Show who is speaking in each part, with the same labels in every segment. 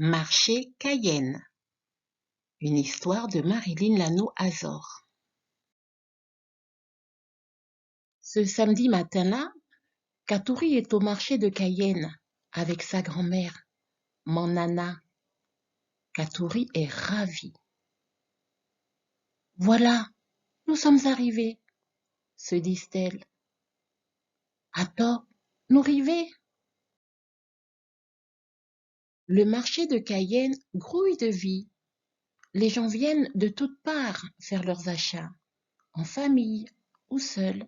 Speaker 1: Marché Cayenne. Une histoire de Marilyn Lano-Azor. Ce samedi matin-là, Katouri est au marché de Cayenne avec sa grand-mère, mon nana. Katouri est ravie. Voilà, nous sommes arrivés, se disent-elles. Attends, nous river. Le marché de Cayenne grouille de vie. Les gens viennent de toutes parts faire leurs achats, en famille ou seuls.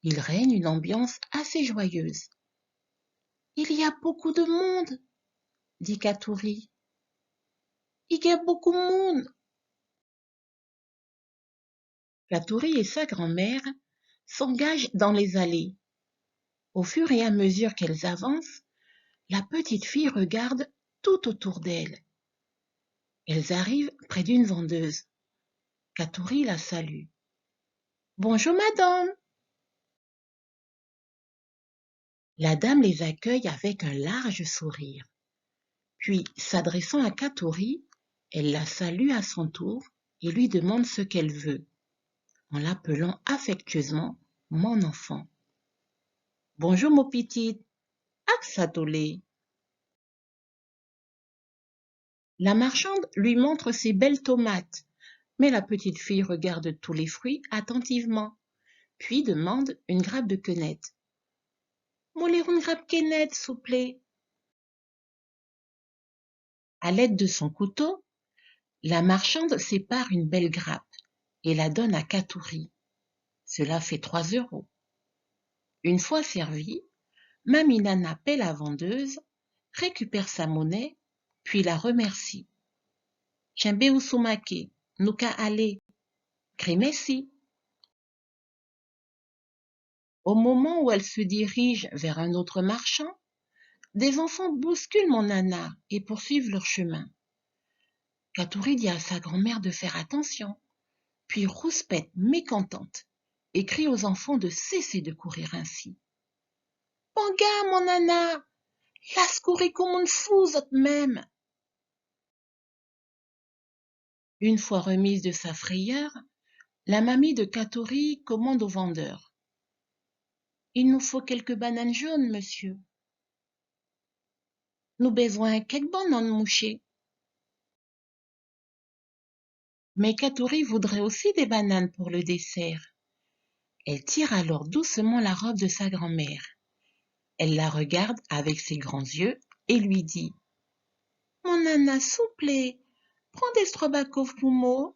Speaker 1: Il règne une ambiance assez joyeuse. Il y a beaucoup de monde, dit Katouri. Il y a beaucoup de monde. Katouri et sa grand-mère s'engagent dans les allées. Au fur et à mesure qu'elles avancent, la petite fille regarde tout autour d'elle. Elles arrivent près d'une vendeuse. Katouri la salue. Bonjour madame. La dame les accueille avec un large sourire. Puis, s'adressant à Katouri, elle la salue à son tour et lui demande ce qu'elle veut, en l'appelant affectueusement « mon enfant ». Bonjour mon petit, Aksatolé. La marchande lui montre ses belles tomates, mais la petite fille regarde tous les fruits attentivement, puis demande une grappe de quenette. Moulez une grappe quenette, s'il vous plaît. À l'aide de son couteau, la marchande sépare une belle grappe et la donne à Katouri. Cela fait 3 €. Une fois servie, Mamie Nana paie la vendeuse, récupère sa monnaie, puis la remercie. Chembe Usumake, Nuka Ale, Grimessi. Au moment où elle se dirige vers un autre marchand, des enfants bousculent mon nana et poursuivent leur chemin. Katouri dit à sa grand-mère de faire attention, puis rouspète mécontente et crie aux enfants de cesser de courir ainsi. Banga, mon nana, laisse courir comme une fou, même. Une fois remise de sa frayeur, la mamie de Katouri commande au vendeur. Il nous faut quelques bananes jaunes, monsieur. Nous besoin quelques bananes mouchées. Mais Katouri voudrait aussi des bananes pour le dessert. Elle tire alors doucement la robe de sa grand-mère. Elle la regarde avec ses grands yeux et lui dit « Mon nana, s'il vous plaît, prends des strobakov pour moi. »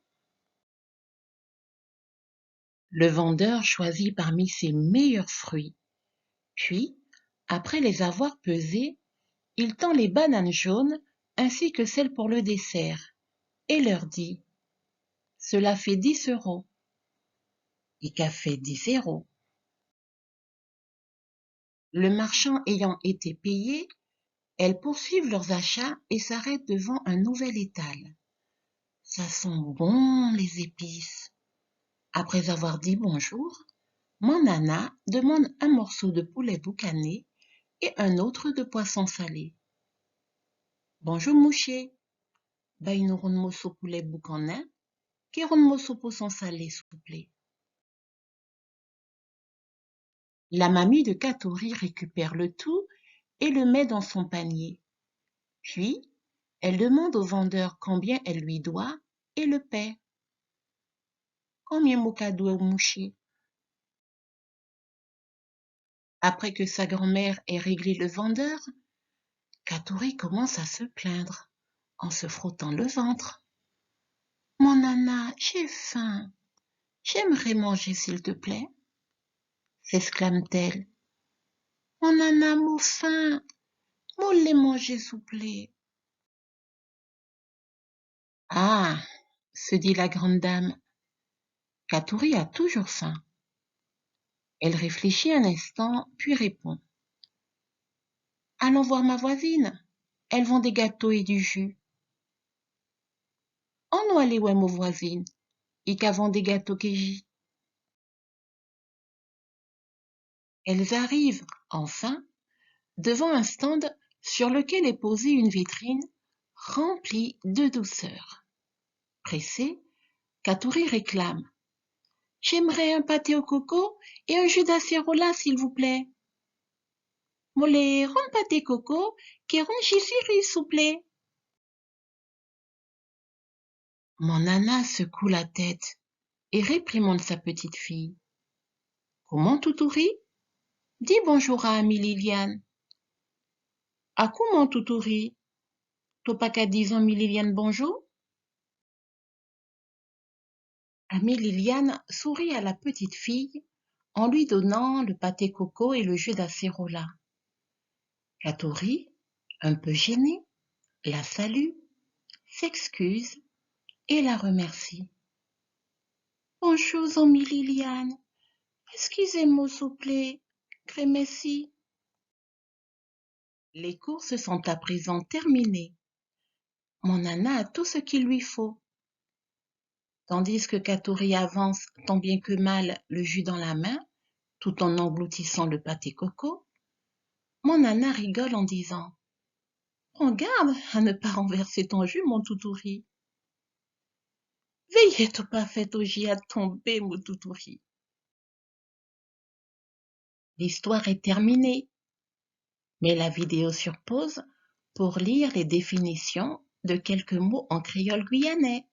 Speaker 1: Le vendeur choisit parmi ses meilleurs fruits. Puis, après les avoir pesés, il tend les bananes jaunes ainsi que celles pour le dessert et leur dit « Cela fait 10 €. » Et qu'a fait 10 €. Le marchand ayant été payé, elles poursuivent leurs achats et s'arrêtent devant un nouvel étal. Ça sent bon les épices. Après avoir dit bonjour, mon nana demande un morceau de poulet boucané et un autre de poisson salé. Bonjour mouché, une ronde morceau poulet boucané, qui ronde morceau poisson salé s'il vous plaît. La mamie de Katouri récupère le tout et le met dans son panier. Puis, elle demande au vendeur combien elle lui doit et le paie. Combien Moka doit au mouché? Après que sa grand-mère ait réglé le vendeur, Katouri commence à se plaindre en se frottant le ventre. Mon nana, j'ai faim. J'aimerais manger s'il te plaît, s'exclame-t-elle. Mon nana, mon faim. Mon lait manger s'il vous plaît. Ah, se dit la grande dame, Katouri a toujours faim. Elle réfléchit un instant, puis répond. Allons voir ma voisine. Elle vend des gâteaux et du jus. On nous aller voir ma voisine. Et qu'elle vend des gâteaux que j'y. Elles arrivent, enfin, devant un stand sur lequel est posée une vitrine rempli de douceur. Pressé, Katouri réclame: J'aimerais un pâté au coco et un jus d'acérola, s'il vous plaît. Molé, ron pâté coco, qui ron chisiri, s'il vous plaît. Mon nana secoue la tête et réprimande sa petite fille. Comment, Toutouri? Dis bonjour à Amie Liliane. À comment, Toutouri? T'as pas qu'à dire Amie Liliane bonjour? Amie Liliane sourit à la petite fille en lui donnant le pâté coco et le jus d'acérola. Katouri, un peu gêné, la salue, s'excuse et la remercie. Bonjour, Amie Liliane. Excusez-moi, s'il vous plaît. Merci. Les courses sont à présent terminées. Mon nana a tout ce qu'il lui faut. Tandis que Katouri avance tant bien que mal le jus dans la main, tout en engloutissant le pâté coco, mon nana rigole en disant: Prends garde à ne pas renverser ton jus, mon toutouri. Veillez tout pas fait au jus à tomber, mon toutouri. L'histoire est terminée, mais la vidéo sur pause pour lire les définitions de quelques mots en créole guyanais.